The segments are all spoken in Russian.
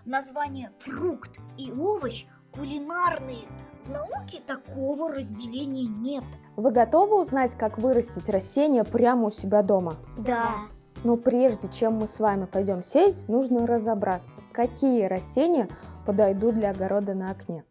название фрукт и овощ кулинарные. В науке такого разделения нет. Вы готовы узнать, как вырастить растение прямо у себя дома? Да. Но прежде чем мы с вами пойдем сеять, нужно разобраться, какие растения подойдут для огорода на окне.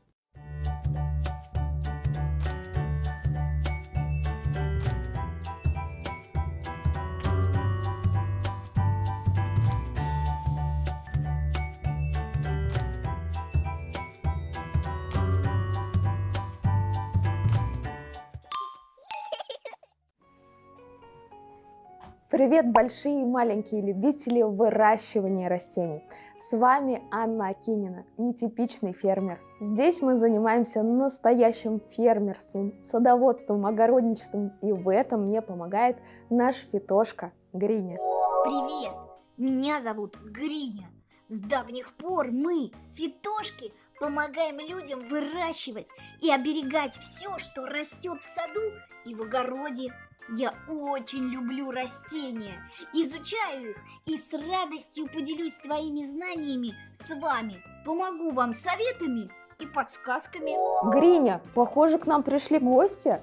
Привет, большие и маленькие любители выращивания растений! С вами Анна Акинина, нетипичный фермер. Здесь мы занимаемся настоящим фермерством, садоводством, огородничеством, и в этом мне помогает наш фитошка Гриня. Привет, меня зовут Гриня. С давних пор мы, фитошки, помогаем людям выращивать и оберегать все, что растет в саду и в огороде. Я очень люблю растения, изучаю их и с радостью поделюсь своими знаниями с вами. Помогу вам советами и подсказками. Гриня, похоже, к нам пришли гости.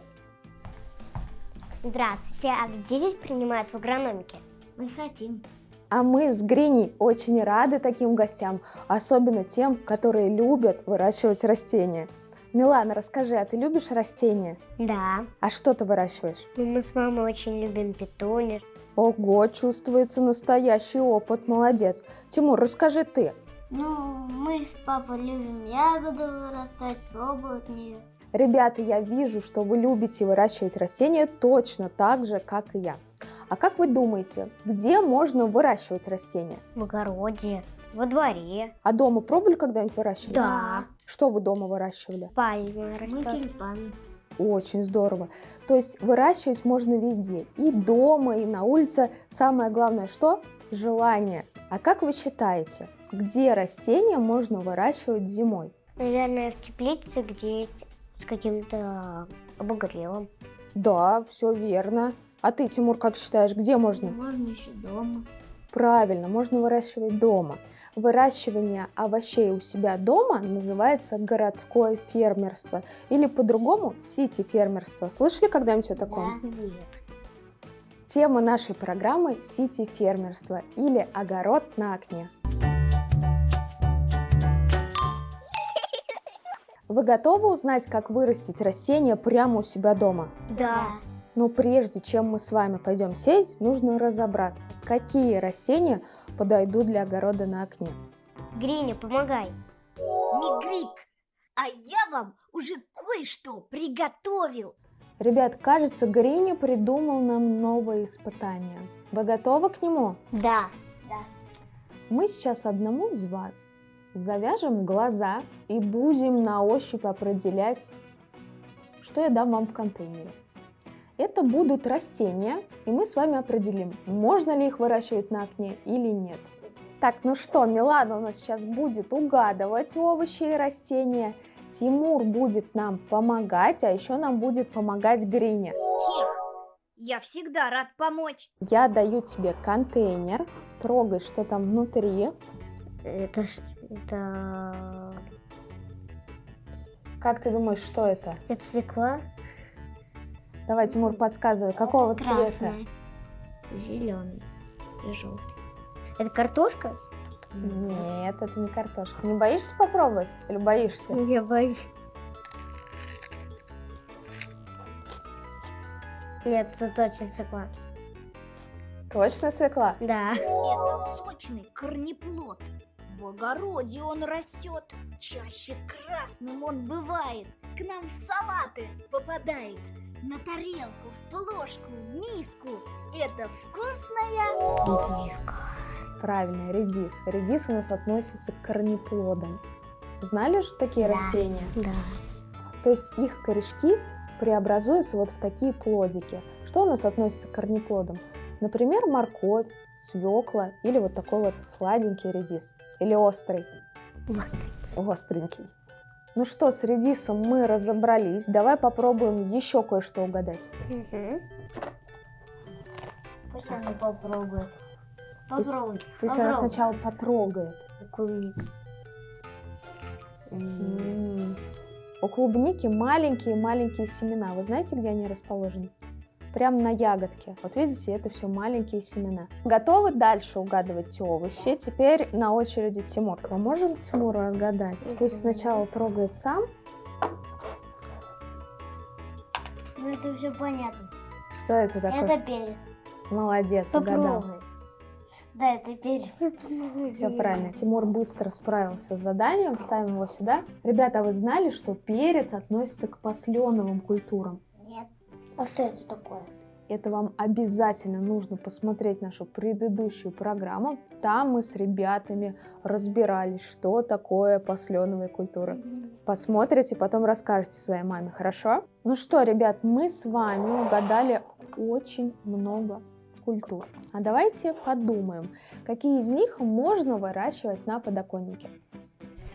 Здравствуйте, а где здесь принимают в агрономике? Мы хотим. А мы с Гриней очень рады таким гостям, особенно тем, которые любят выращивать растения. Милана, расскажи, а ты любишь растения? Да. А что ты выращиваешь? Мы с мамой очень любим петуньи. Ого, чувствуется настоящий опыт, молодец. Тимур, расскажи ты. Мы с папой любим ягоды вырастать, пробовать нее. Ребята, я вижу, что вы любите выращивать растения точно так же, как и я. А как вы думаете, где можно выращивать растения? В огороде, во дворе. А дома пробовали когда-нибудь выращивать? Да. Что вы дома выращивали? Пальмы Мы растут. тюльпаны. Очень здорово. То есть выращивать можно везде, и дома, и на улице. Самое главное что? Желание. А как вы считаете, где растения можно выращивать зимой? Наверное, в теплице, где есть с каким-то обогревом. Да, все верно. А ты, Тимур, как считаешь, где можно? Можно еще дома. Правильно, можно выращивать дома. Выращивание овощей у себя дома называется городское фермерство или по-другому сити-фермерство. Слышали когда-нибудь о таком? Нет. Тема нашей программы – сити-фермерство или огород на окне. Вы готовы узнать, как вырастить растение прямо у себя дома? Да. Но прежде чем мы с вами пойдем сеять, нужно разобраться, какие растения подойдут для огорода на окне. Гриня, помогай. Мигрик, а я вам уже кое-что приготовил. Ребят, кажется, Гриня придумал нам новое испытание. Вы готовы к нему? Да. Мы сейчас одному из вас завяжем глаза и будем на ощупь определять, что я дам вам в контейнере. Это будут растения, и мы с вами определим, можно ли их выращивать на окне или нет. Так, ну что, Милана у нас сейчас будет угадывать овощи и растения, Тимур будет нам помогать, а еще нам будет помогать Гриня. Хех, я всегда рад помочь. Я даю тебе контейнер, трогай, что там внутри. Это... Как ты думаешь, что это? Это свекла? Давай, Тимур, подсказывай, какого цвета? Красный, зеленый и желтый. Это картошка? Нет, это не картошка. Не боишься попробовать или боишься? Я боюсь. Нет, это точно свекла. Точно свекла? Да. Это сочный корнеплод. В огороде он растет. Чаще красным он бывает. К нам в салаты попадает. На тарелку, в плошку, в миску. Это вкусная... Правильно, редис. Редис у нас относится к корнеплодам. Знали же такие растения? Да. То есть их корешки преобразуются вот в такие плодики. Что у нас относится к корнеплодам? Например, морковь, свекла или вот такой вот сладенький редис. Или острый. Остренький. Ну что, с редисом мы разобрались. Давай попробуем еще кое-что угадать. Пусть она попробует. Пусть- Попробуй. Пусть она сначала потрогает. Клубника. У клубники маленькие-маленькие семена. Вы знаете, где они расположены? Прям на ягодке. Вот видите, это все маленькие семена. Готовы дальше угадывать овощи? Теперь на очереди Тимур. Мы можем Тимуру отгадать? Пусть сначала трогает сам. Ну это все понятно. Что это такое? Это перец. Молодец, угадал. Попробуй. Да, это перец. Все правильно. Тимур быстро справился с заданием. Ставим его сюда. Ребята, а вы знали, что перец относится к посленовым культурам? Нет. А что это такое? Это вам обязательно нужно посмотреть нашу предыдущую программу. Там мы с ребятами разбирались, что такое посленовые культуры. Посмотрите, потом расскажете своей маме, хорошо? Ну что, ребят, мы с вами угадали очень много культур. А давайте подумаем, какие из них можно выращивать на подоконнике.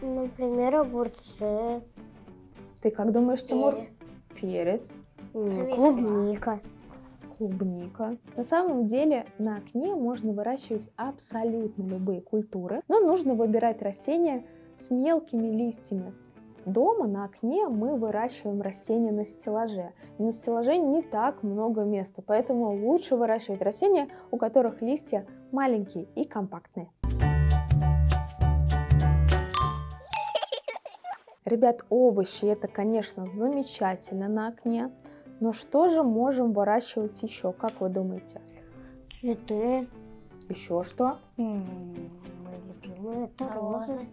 Например, огурцы, Ты как думаешь, Тимур? Перец, клубника. клубника. На самом деле на окне можно выращивать абсолютно любые культуры, но нужно выбирать растения с мелкими листьями. Дома на окне мы выращиваем растения на стеллаже. И на стеллаже не так много места, поэтому лучше выращивать растения, у которых листья маленькие и компактные. Ребят, овощи это, конечно, замечательно на окне, но что же можем выращивать еще, как вы думаете? Цветы. Еще что? Мои любимые это розы.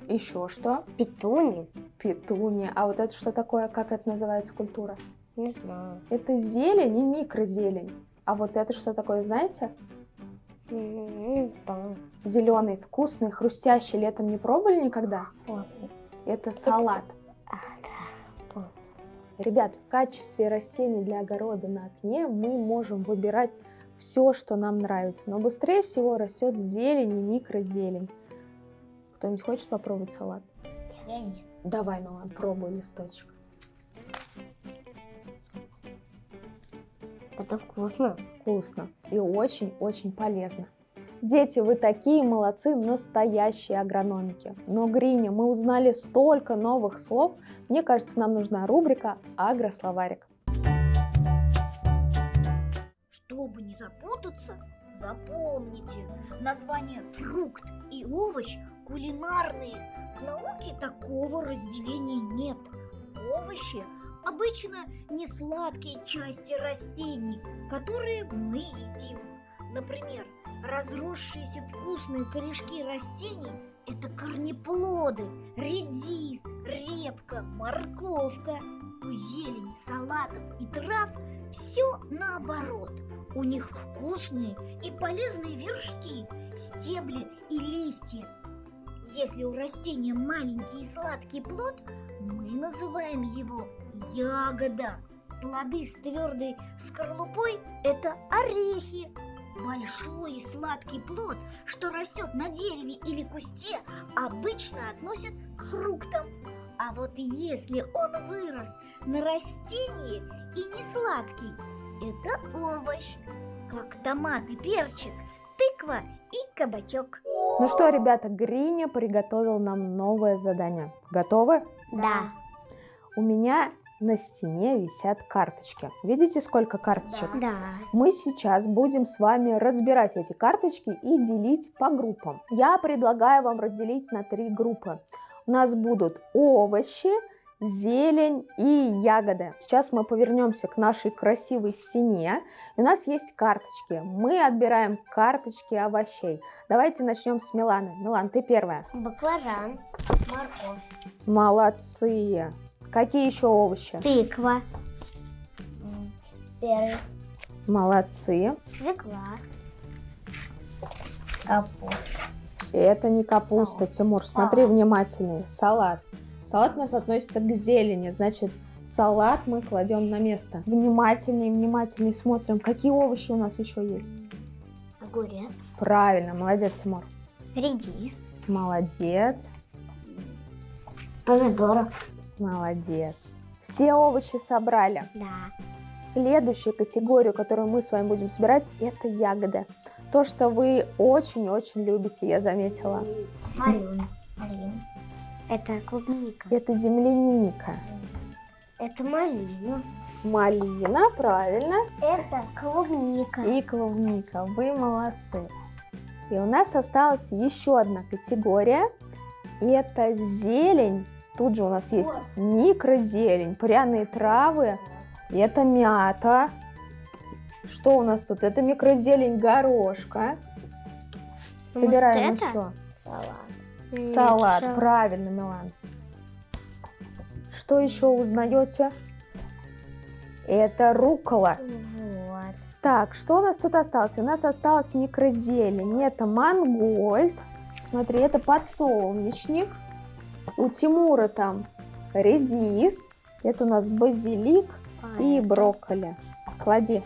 Еще что? Петуни. Петуния. А вот это что такое? Как это называется культура? Не знаю. Это зелень и микрозелень. А вот это что такое, знаете? Там. Зеленый, вкусный, хрустящий. Летом не пробовали никогда? Это салат. Да. Ребят, в качестве растений для огорода на окне мы можем выбирать все, что нам нравится. Но быстрее всего растет зелень и микрозелень. Кто-нибудь хочет попробовать салат? Я нет. Давай, Милан, пробуй листочек. Это вкусно. Вкусно и очень-очень полезно. Дети, вы такие молодцы, настоящие агрономики. Но, Гриня, мы узнали столько новых слов. Мне кажется, нам нужна рубрика «Агрословарик». Чтобы не запутаться, запомните, названия фрукт и овощ кулинарные. В науке такого разделения нет. Овощи обычно не сладкие части растений, которые мы едим. Например, разросшиеся вкусные корешки растений – это корнеплоды, редис, репка, морковка. У зелени, салатов и трав все наоборот. У них вкусные и полезные вершки, стебли и листья. Если у растения маленький и сладкий плод, мы называем его ягода. Плоды с твердой скорлупой – это орехи. Большой и сладкий плод, что растет на дереве или кусте, обычно относят к фруктам. А вот если он вырос на растении и не сладкий, это овощ, как томат и перчик, тыква и кабачок. Ну что, ребята, Гриня приготовил нам новое задание. Готовы? Да. У меня на стене висят карточки. Видите, сколько карточек? Да. Мы сейчас будем с вами разбирать эти карточки и делить по группам. Я предлагаю вам разделить на 3 группы. У нас будут овощи, зелень и ягоды. Сейчас мы повернемся к нашей красивой стене. У нас есть карточки. Мы отбираем карточки овощей. Давайте начнем с Миланы. Милан, ты первая. Баклажан. Морковь. Молодцы. Какие еще овощи? Тыква. Перец. Молодцы. Свекла. Капуста. Это не капуста, Тимур. Смотри внимательнее. Салат. Салат у нас относится к зелени, значит, салат мы кладем на место. Внимательнее смотрим, какие овощи у нас еще есть. Огурец. Правильно, молодец, Тимур. Редис. Молодец, Помидоров. молодец. Все овощи собрали. Да. Следующую категорию, которую мы с вами будем собирать, это ягоды. То, что вы очень-очень любите, я заметила. Малина. Это клубника. Это земляника. Это малина. Малина, правильно. Это клубника. И клубника. Вы молодцы. И у нас осталась еще одна категория. И это зелень. Тут же у нас есть микрозелень, пряные травы. И это мята. Что у нас тут? Это микрозелень горошка. Собираем это? еще. Салат. Салат, правильно, Милан. Что еще узнаете? Это руккола. Вот. Так, что у нас тут осталось? У нас осталась микрозелень. Это мангольд. Смотри, это подсолнечник. У Тимура там редис. Это у нас базилик и брокколи. Клади.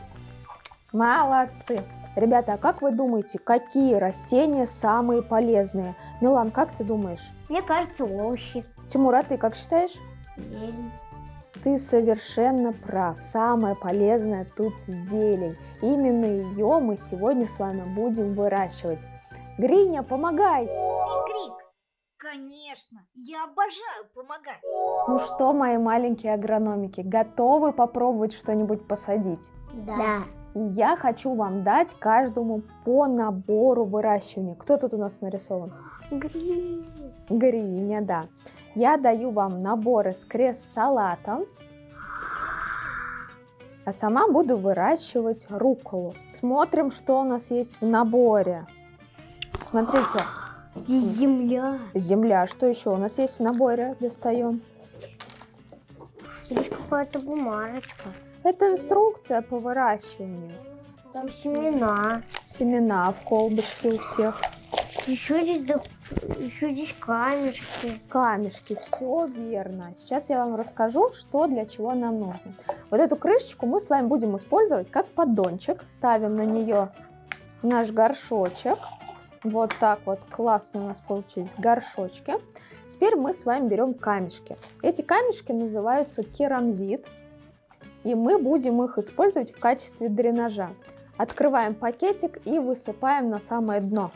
Молодцы. Ребята, а как вы думаете, какие растения самые полезные? Милан, как ты думаешь? Мне кажется, овощи. Тимур, а ты как считаешь? Зелень. Ты совершенно прав. Самое полезное тут зелень. Именно ее мы сегодня с вами будем выращивать. Гриня, помогай! Микрик, конечно, я обожаю помогать. Ну что, мои маленькие агрономики, готовы попробовать что-нибудь посадить? Да. И я хочу вам дать каждому по набору выращивания. Кто тут у нас нарисован? Гриня, да. Я даю вам наборы с крест-салатом, а сама буду выращивать рукколу. Смотрим, что у нас есть в наборе. Смотрите. Здесь земля. Земля. Что еще у нас есть в наборе? Достаем. Здесь какая-то бумажечка. Это инструкция по выращиванию. Там семена. Семена в колбочке у всех. Еще здесь камешки. Камешки, все верно. Сейчас я вам расскажу, что для чего нам нужно. Вот эту крышечку мы с вами будем использовать как поддончик. Ставим на нее наш горшочек. Вот так вот классно у нас получились горшочки. Теперь мы с вами берем камешки. Эти камешки называются керамзит. И мы будем их использовать в качестве дренажа. Открываем пакетик и высыпаем на самое дно.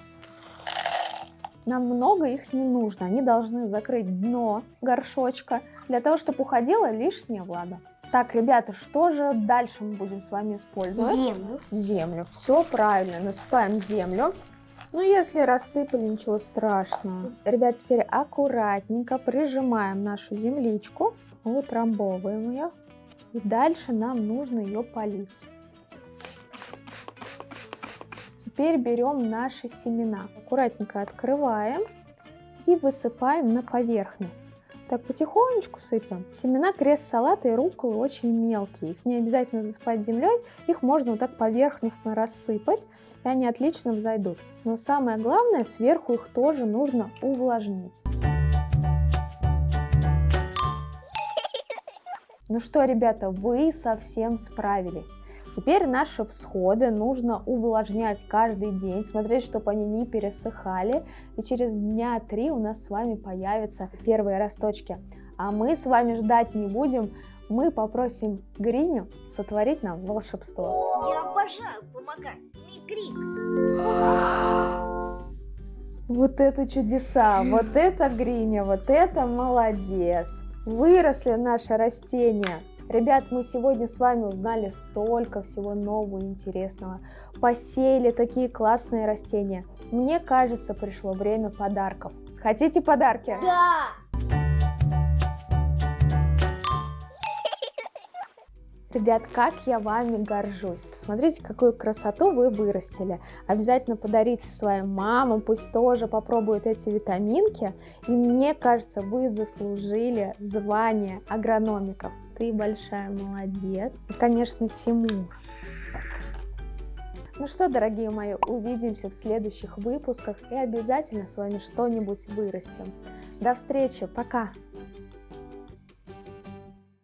Нам много их не нужно. Они должны закрыть дно горшочка, для того, чтобы уходила лишняя влага. Так, ребята, что же дальше мы будем с вами использовать? Землю. Землю. Все правильно. Насыпаем землю. Ну, если рассыпали, ничего страшного. Ребят, теперь аккуратненько прижимаем нашу земличку, утрамбовываем ее. И дальше нам нужно ее полить. Теперь берем наши семена. Аккуратненько открываем и высыпаем на поверхность. Так потихонечку сыпем. Семена крест-салата и рукколы очень мелкие. Их не обязательно засыпать землей. Их можно вот так поверхностно рассыпать, и они отлично взойдут. Но самое главное, сверху их тоже нужно увлажнить. Ну что, ребята, вы совсем справились. Теперь наши всходы нужно увлажнять каждый день, смотреть, чтобы они не пересыхали. И через дня 3 у нас с вами появятся первые росточки. А мы с вами ждать не будем. Мы попросим Гриню сотворить нам волшебство. Я обожаю помогать. Микрик. Вот это чудеса, вот это Гриня, вот это молодец. Выросли наши растения. Ребят, мы сегодня с вами узнали столько всего нового и интересного. Посеяли такие классные растения. Мне кажется, пришло время подарков. Хотите подарки? Да! Ребят, как я вами горжусь. Посмотрите, какую красоту вы вырастили. Обязательно подарите своим мамам, пусть тоже попробуют эти витаминки. И мне кажется, вы заслужили звание агрономиков. Ты большая молодец. И, конечно, Тимур. Ну что, дорогие мои, увидимся в следующих выпусках и обязательно с вами что-нибудь вырастим. До встречи, пока!